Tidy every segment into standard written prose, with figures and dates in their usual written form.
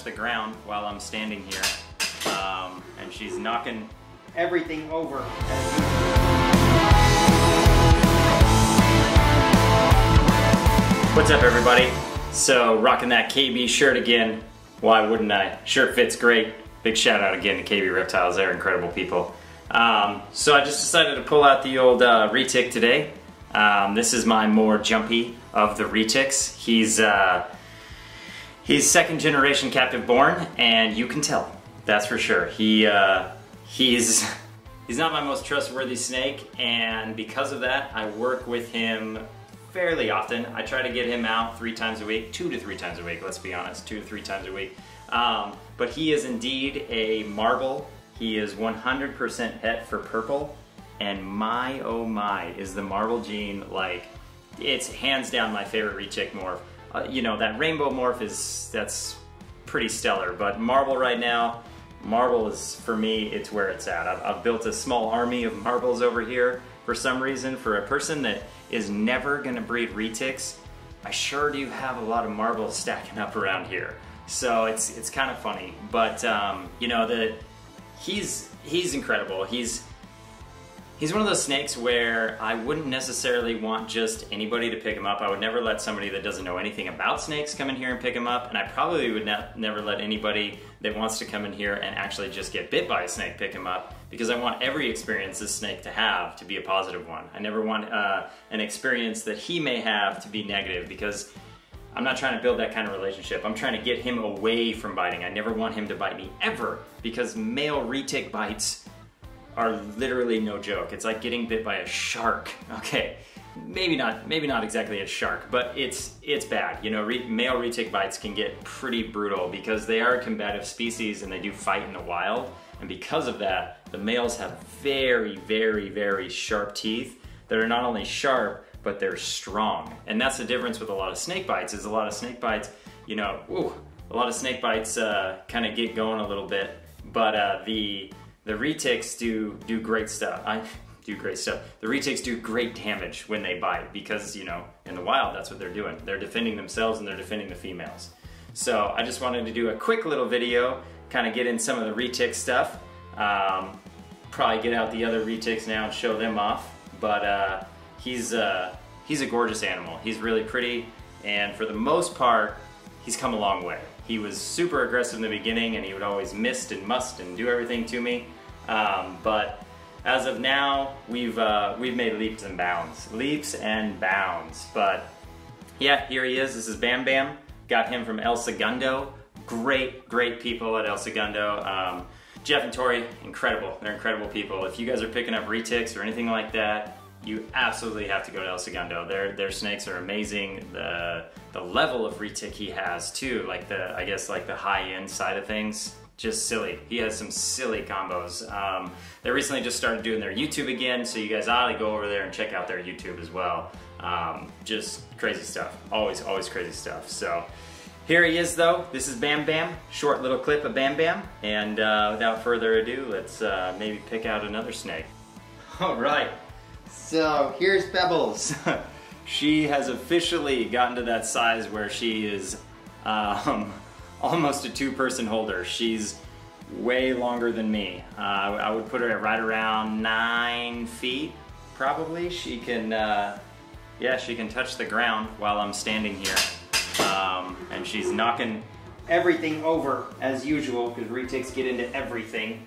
the ground while I'm standing here. And she's knocking everything over. What's up, everybody? So, rocking that KB shirt again. Why wouldn't I? Shirt fits great. Big shout out again to KB Reptiles. They're incredible people. So I just decided to pull out the old retic today. This is my more jumpy of the retics. He's second generation captive born, and you can tell. That's for sure. He's not my most trustworthy snake, and because of that, I work with him fairly often. I try to get him out 3 times a week, 2 to 3 times a week, let's be honest, 2 to 3 times a week. But he is indeed a marble. He is 100% het for purple, and my oh my, is the marble gene, like, it's hands down my favorite retic morph. You know, that rainbow morph that's pretty stellar, but marble right now, marble is, for me, it's where it's at. I've built a small army of marbles over here for some reason. For a person that is never gonna breed retics, I sure do have a lot of marbles stacking up around here. So it's kind of funny, but you know, he's incredible. He's one of those snakes where I wouldn't necessarily want just anybody to pick him up. I would never let somebody that doesn't know anything about snakes come in here and pick him up, and I probably would never let anybody that wants to come in here and actually just get bit by a snake pick him up, because I want every experience this snake to have to be a positive one. I never want an experience that he may have to be negative, because I'm not trying to build that kind of relationship. I'm trying to get him away from biting. I never want him to bite me ever, because male retic bites are literally no joke. It's like getting bit by a shark. Okay, maybe not exactly a shark, but it's bad. You know, male retic bites can get pretty brutal because they are a combative species and they do fight in the wild. And because of that, the males have very, very, very sharp teeth that are not only sharp, but they're strong. And that's the difference with a lot of snake bites, is a lot of snake bites, you know, a lot of snake bites kind of get going a little bit, but the retics do great stuff. The retics do great damage when they bite, because, you know, in the wild, that's what they're doing. They're defending themselves and they're defending the females. So I just wanted to do a quick little video, kind of get in some of the retic stuff. Probably get out the other retics now and show them off. But he's a gorgeous animal. He's really pretty, and for the most part, he's come a long way. He was super aggressive in the beginning, and he would always mist and must and do everything to me. But as of now, we've made leaps and bounds. But yeah, here he is. This is Bam Bam. Got him from Elsegundo. Great people at Elsegundo. Jeff and Tori, incredible. They're incredible people. If you guys are picking up retics or anything like that, you absolutely have to go to Elsegundo. Their snakes are amazing. The level of retic he has too, like I guess the high-end side of things, just silly. He has some silly combos. They recently just started doing their YouTube again, so you guys ought to go over there and check out their YouTube as well. Just crazy stuff. Always crazy stuff. So here he is though. This is Bam Bam. Short little clip of Bam Bam. And without further ado, let's maybe pick out another snake. All right. So here's Pebbles. She has officially gotten to that size where she is almost a 2-person holder. She's way longer than me. I would put her at right around 9 feet, probably. She can, yeah, she can touch the ground while I'm standing here. And she's knocking everything over as usual, because retics get into everything.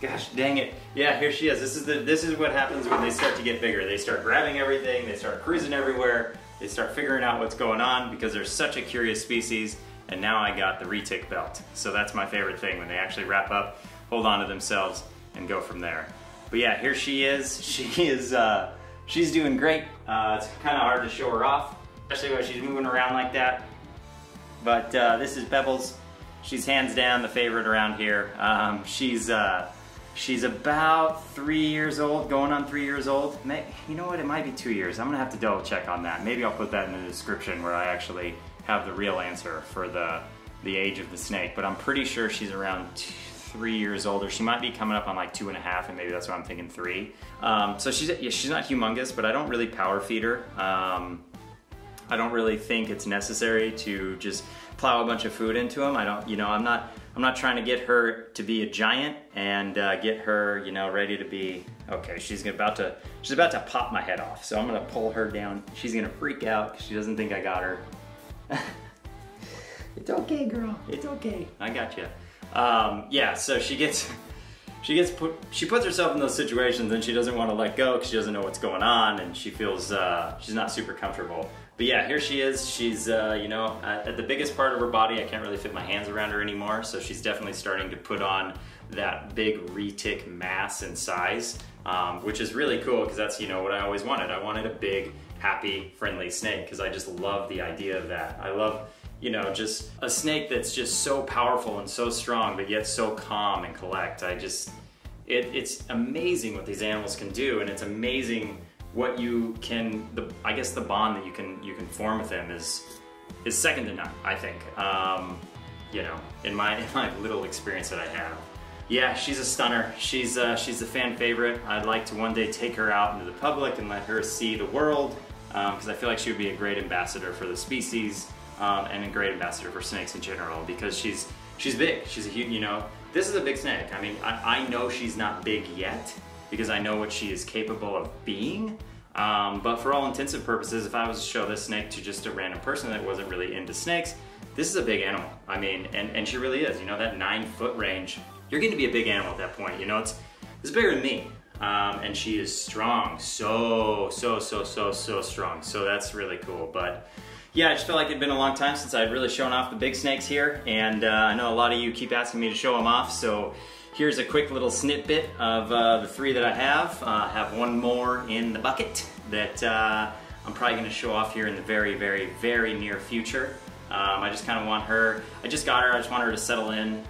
Gosh dang it. Yeah, here she is. This is what happens when they start to get bigger. They start grabbing everything, they start cruising everywhere, they start figuring out what's going on, because they're such a curious species. And now I got the retic belt. So that's my favorite thing, when they actually wrap up, hold on to themselves, and go from there. But yeah, here she is. She's doing great. It's kind of hard to show her off, especially when she's moving around like that. But this is Pebbles. She's hands down the favorite around here. She's about 3 years old, going on 3 years old. You know what, it might be 2 years. I'm gonna have to double check on that. Maybe I'll put that in the description where I actually have the real answer for the age of the snake. But I'm pretty sure she's around 3 years old, or she might be coming up on like 2.5, and maybe that's why I'm thinking 3. So she's not humongous, but I don't really power feed her. I don't really think it's necessary to just plow a bunch of food into them. I'm not trying to get her to be a giant and get her, ready to be, okay, she's about to pop my head off. So I'm gonna pull her down. She's gonna freak out because she doesn't think I got her. It's okay, girl, it's okay. I got you. Yeah, so she puts herself in those situations and she doesn't want to let go because she doesn't know what's going on and she feels she's not super comfortable. But yeah, here she is. She's, at the biggest part of her body, I can't really fit my hands around her anymore, so she's definitely starting to put on that big retic mass and size, which is really cool because that's, what I always wanted. I wanted a big, happy, friendly snake because I just love the idea of that. I love, just a snake that's just so powerful and so strong, but yet so calm and collect. It's amazing what these animals can do, and it's amazing what you can, I guess the bond that you can form with them is second to none, I think. In my little experience that I have. Yeah, she's a stunner. She's a fan favorite. I'd like to one day take her out into the public and let her see the world, because I feel like she would be a great ambassador for the species, and a great ambassador for snakes in general, because she's big. She's a huge, this is a big snake. I mean, I know she's not big yet, because I know what she is capable of being, but for all intents and purposes, if I was to show this snake to just a random person that wasn't really into snakes, this is a big animal. I mean, and she really is, that 9-foot range, you're getting to be a big animal at that point, it's bigger than me, and she is strong, so strong, so that's really cool. But yeah, I just felt like it'd been a long time since I'd really shown off the big snakes here, and I know a lot of you keep asking me to show them off, so here's a quick little snippet of the 3 that I have. I have one more in the bucket that I'm probably going to show off here in the very near future. I just kind of want her. I just got her. I just want her to settle in.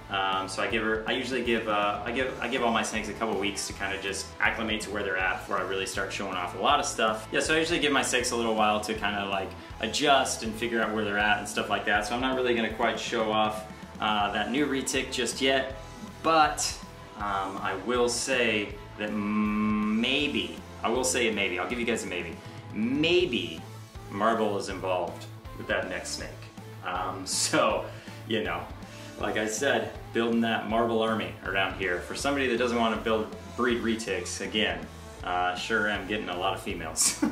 So I usually give all my snakes a couple weeks to kind of just acclimate to where they're at before I really start showing off a lot of stuff. Yeah, so I usually give my snakes a little while to kind of like adjust and figure out where they're at and stuff like that. So I'm not really going to quite show off that new retic just yet. But I will say that maybe, I'll give you guys a maybe. Maybe Marble is involved with that next snake. So, like I said, building that Marble army around here. For somebody that doesn't want to breed retics, again, sure am getting a lot of females.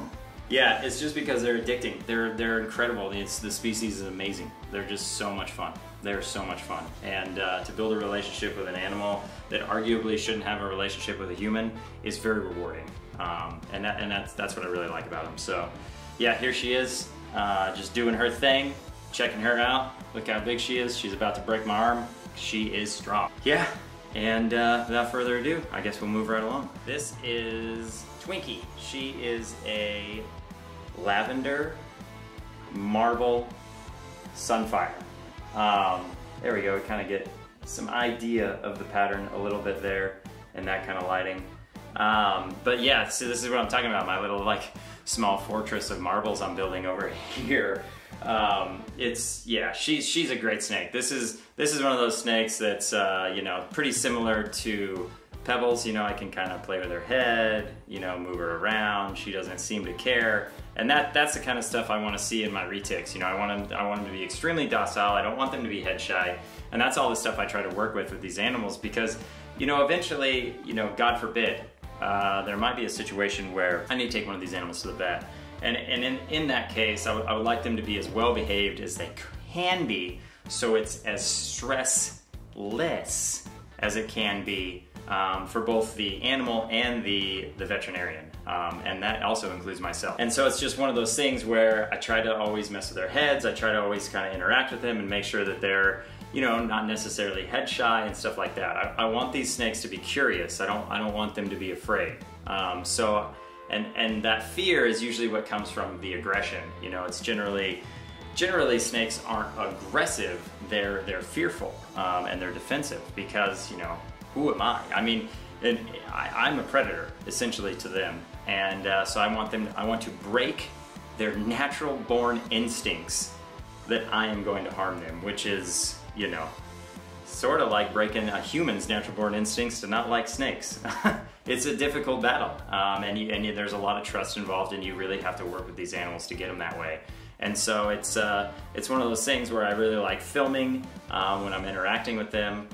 Yeah, it's just because they're addicting. They're incredible. The species is amazing. They're just so much fun. They're so much fun. And to build a relationship with an animal that arguably shouldn't have a relationship with a human is very rewarding. And that's what I really like about them. So yeah, here she is, just doing her thing, checking her out. Look how big she is. She's about to break my arm. She is strong. Yeah, and without further ado, I guess we'll move right along. This is Twinkie. She is a lavender marble sunfire. There we go, we kind of get some idea of the pattern a little bit there and that kind of lighting. But yeah, so this is what I'm talking about, my little like small fortress of marbles I'm building over here. She's a great snake. This is one of those snakes that's pretty similar to Pebbles. I can kind of play with her head, move her around. She doesn't seem to care. And that's the kind of stuff I want to see in my retics. I want them to be extremely docile. I don't want them to be head shy. And that's all the stuff I try to work with these animals because, eventually, God forbid, there might be a situation where I need to take one of these animals to the vet. And in that case, I would like them to be as well behaved as they can be, so it's as stressless as it can be for both the animal and the veterinarian. And that also includes myself. And so it's just one of those things where I try to always mess with their heads. I try to always kind of interact with them and make sure that they're, not necessarily head shy and stuff like that. I want these snakes to be curious. I don't want them to be afraid. And that fear is usually what comes from the aggression. It's generally snakes aren't aggressive. They're fearful and they're defensive because who am I? I mean, I'm a predator essentially to them, and so I want to break their natural born instincts that I am going to harm them, which is sort of like breaking a human's natural born instincts to not like snakes. It's a difficult battle, and there's a lot of trust involved, and you really have to work with these animals to get them that way. And so it's one of those things where I really like filming when I'm interacting with them,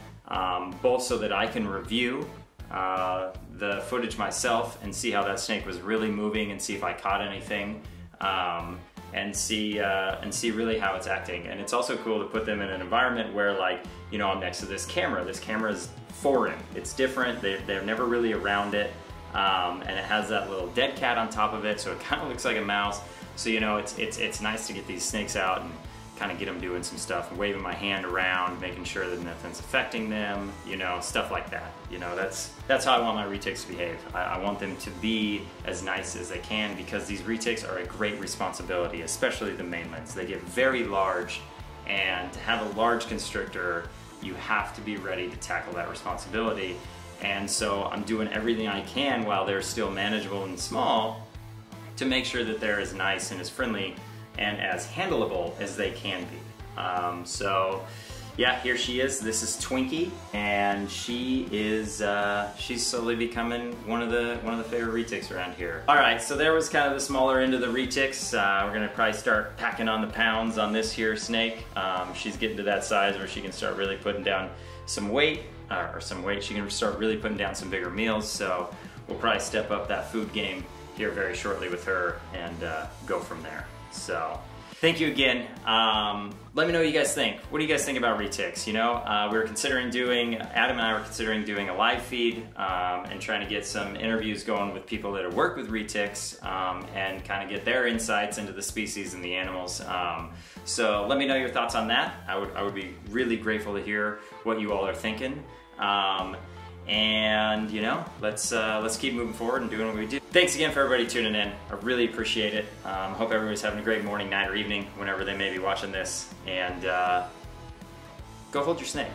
both so that I can review the footage myself and see how that snake was really moving and see if I caught anything, and see really how it's acting. And it's also cool to put them in an environment where, like, you know, I'm next to this camera. This camera is foreign. It's different. They're never really around it, and it has that little dead cat on top of it, so it kind of looks like a mouse. So, you know, it's nice to get these snakes out and kind of get them doing some stuff, waving my hand around, making sure that nothing's affecting them, you know, stuff like that. You know, that's how I want my retics to behave. I want them to be as nice as they can, because these retics are a great responsibility, especially the mainlands. They get very large, and to have a large constrictor, you have to be ready to tackle that responsibility. And so I'm doing everything I can while they're still manageable and small to make sure that they're as nice and as friendly and as handleable as they can be. So yeah, here she is. This is Twinkie, and she is she's slowly becoming one of the favorite retics around here. All right, so there was kind of the smaller end of the retics. We're gonna probably start packing on the pounds on this here snake. She's getting to that size where she can start really putting down some weight, She can start really putting down some bigger meals. So we'll probably step up that food game here very shortly with her and go from there. So thank you again. Let me know what you guys think. What do you guys think about retics? You know, Adam and I were considering doing a live feed and trying to get some interviews going with people that have worked with retics and kind of get their insights into the species and the animals. So let me know your thoughts on that. I would be really grateful to hear what you all are thinking. And you know, let's keep moving forward and doing what we do. Thanks again for everybody tuning in. I really appreciate it. Hope everybody's having a great morning, night, or evening, whenever they may be watching this. And go hold your snake.